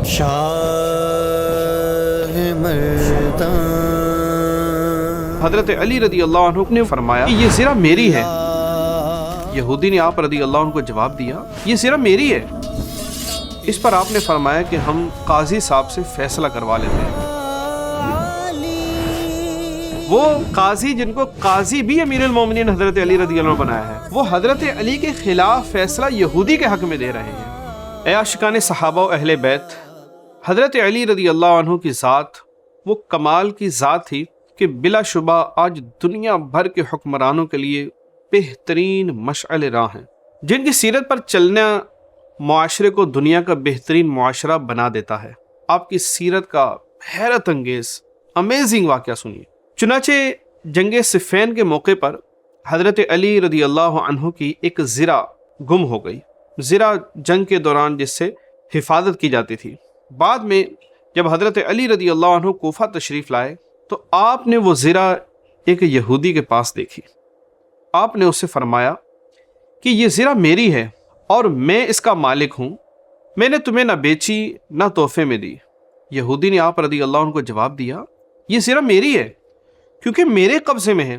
شاہ مردان۔ حضرت علی رضی اللہ عنہ نے فرمایا کہ یہ زرہ میری ہے۔ یہودی نے آپ رضی اللہ عنہ کو جواب دیا یہ زرہ میری ہے۔ اس پر آپ نے فرمایا کہ ہم قاضی صاحب سے فیصلہ کروا لیتے ہیں۔ وہ قاضی جن کو قاضی بھی امیر المومنین حضرت علی رضی اللہ عنہ بنایا ہے، وہ حضرت علی کے خلاف فیصلہ یہودی کے حق میں دے رہے ہیں۔ اے عاشقان صحابہ و اہل بیت، حضرت علی رضی اللہ عنہ کی ذات وہ کمال کی ذات تھی کہ بلا شبہ آج دنیا بھر کے حکمرانوں کے لیے بہترین مشعل راہ ہیں، جن کی سیرت پر چلنا معاشرے کو دنیا کا بہترین معاشرہ بنا دیتا ہے۔ آپ کی سیرت کا حیرت انگیز امیزنگ واقعہ سنیے۔ چنانچہ جنگ صفین کے موقع پر حضرت علی رضی اللہ عنہ کی ایک زرہ گم ہو گئی، زرہ جنگ کے دوران جس سے حفاظت کی جاتی تھی۔ بعد میں جب حضرت علی رضی اللہ عنہ کوفہ تشریف لائے تو آپ نے وہ زرہ ایک یہودی کے پاس دیکھی۔ آپ نے اس سے فرمایا کہ یہ زرہ میری ہے اور میں اس کا مالک ہوں، میں نے تمہیں نہ بیچی نہ تحفے میں دی۔ یہودی نے آپ رضی اللہ عنہ کو جواب دیا یہ زرہ میری ہے کیونکہ میرے قبضے میں ہے۔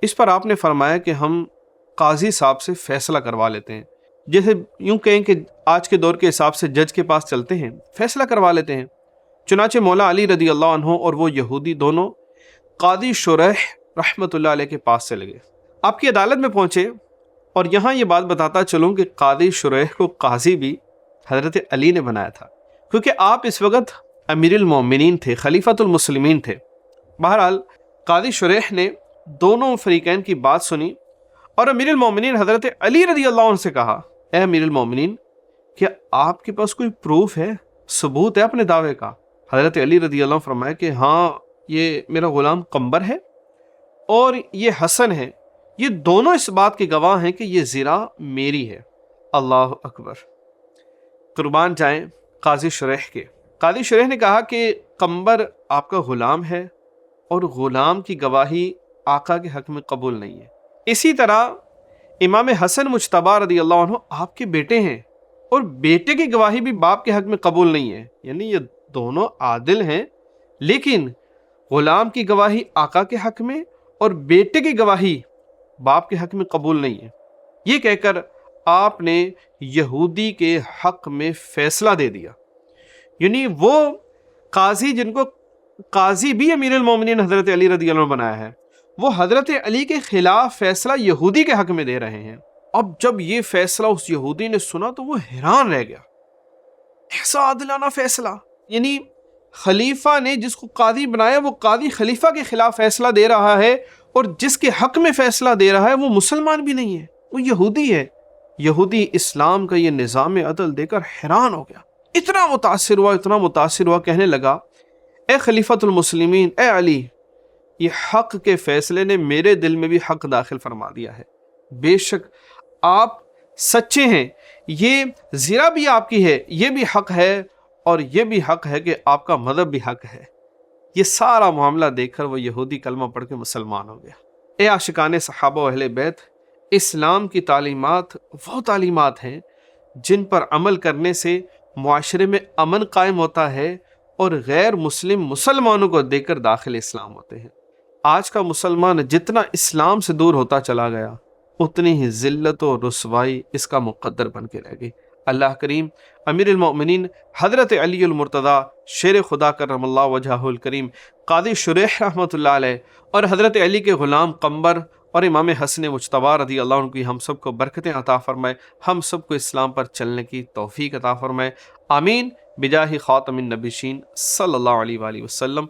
اس پر آپ نے فرمایا کہ ہم قاضی صاحب سے فیصلہ کروا لیتے ہیں، جیسے یوں کہیں کہ آج کے دور کے حساب سے جج کے پاس چلتے ہیں، فیصلہ کروا لیتے ہیں۔ چنانچہ مولا علی رضی اللہ عنہ اور وہ یہودی دونوں قاضی شریح رحمۃ اللہ علیہ کے پاس چلے گئے، آپ کی عدالت میں پہنچے۔ اور یہاں یہ بات بتاتا چلوں کہ قاضی شریح کو قاضی بھی حضرت علی نے بنایا تھا، کیونکہ آپ اس وقت امیر المومنین تھے، خلیفۃ المسلمین تھے۔ بہرحال قاضی شریح نے دونوں فریقین کی بات سنی اور امیر المومنین حضرت علی رضی اللہ عنہ سے کہا اے امیر المومنین، کیا آپ کے پاس کوئی پروف ہے، ثبوت ہے اپنے دعوے کا؟ حضرت علی رضی اللہ عنہ فرمایا کہ ہاں، یہ میرا غلام قمبر ہے اور یہ حسن ہے، یہ دونوں اس بات کے گواہ ہیں کہ یہ زرہ میری ہے۔ اللہ اکبر، قربان جائیں قاضی شریح کے۔ قاضی شریح نے کہا کہ قمبر آپ کا غلام ہے اور غلام کی گواہی آقا کے حق میں قبول نہیں ہے۔ اسی طرح امام حسن مجتبی رضی اللہ عنہ آپ کے بیٹے ہیں اور بیٹے کی گواہی بھی باپ کے حق میں قبول نہیں ہے، یعنی یہ دونوں عادل ہیں، لیکن غلام کی گواہی آقا کے حق میں اور بیٹے کی گواہی باپ کے حق میں قبول نہیں ہے۔ یہ کہہ کر آپ نے یہودی کے حق میں فیصلہ دے دیا، یعنی وہ قاضی جن کو قاضی بھی امیر المومنین حضرت علی رضی اللہ عنہ بنایا ہے، وہ حضرت علی کے خلاف فیصلہ یہودی کے حق میں دے رہے ہیں۔ اب جب یہ فیصلہ اس یہودی نے سنا تو وہ حیران رہ گیا، ایسا عادلانہ فیصلہ، یعنی خلیفہ نے جس کو قاضی بنایا وہ قاضی خلیفہ کے خلاف فیصلہ دے رہا ہے، اور جس کے حق میں فیصلہ دے رہا ہے وہ مسلمان بھی نہیں ہے، وہ یہودی ہے۔ یہودی اسلام کا یہ نظام عدل دے کر حیران ہو گیا، اتنا متاثر ہوا، کہنے لگا اے خلیفۃ المسلمین، اے علی، یہ حق کے فیصلے نے میرے دل میں بھی حق داخل فرما دیا ہے۔ بے شک آپ سچے ہیں، یہ زرہ بھی آپ کی ہے، یہ بھی حق ہے، اور یہ بھی حق ہے کہ آپ کا مذہب بھی حق ہے۔ یہ سارا معاملہ دیکھ کر وہ یہودی کلمہ پڑھ کے مسلمان ہو گیا۔ اے عاشقان صحابہ و اہل بیت، اسلام کی تعلیمات وہ تعلیمات ہیں جن پر عمل کرنے سے معاشرے میں امن قائم ہوتا ہے اور غیر مسلم مسلمانوں کو دیکھ کر داخل اسلام ہوتے ہیں۔ آج کا مسلمان جتنا اسلام سے دور ہوتا چلا گیا، اتنی ہی ذلت و رسوائی اس کا مقدر بن کے رہ گئی۔ اللہ کریم امیر المؤمنین حضرت علی المرتضیٰ شیر خدا کرم اللہ وجہہ الکریم، قاضی شریح رحمۃ اللہ علیہ، اور حضرت علی کے غلام قمبر اور امام حسن مجتبی رضی اللہ عنہ کی ہم سب کو برکتیں عطا فرمائے، ہم سب کو اسلام پر چلنے کی توفیق عطا فرمائے، آمین، بجاہ خاتم النبیین صلی اللہ علیہ وآلہ وسلم۔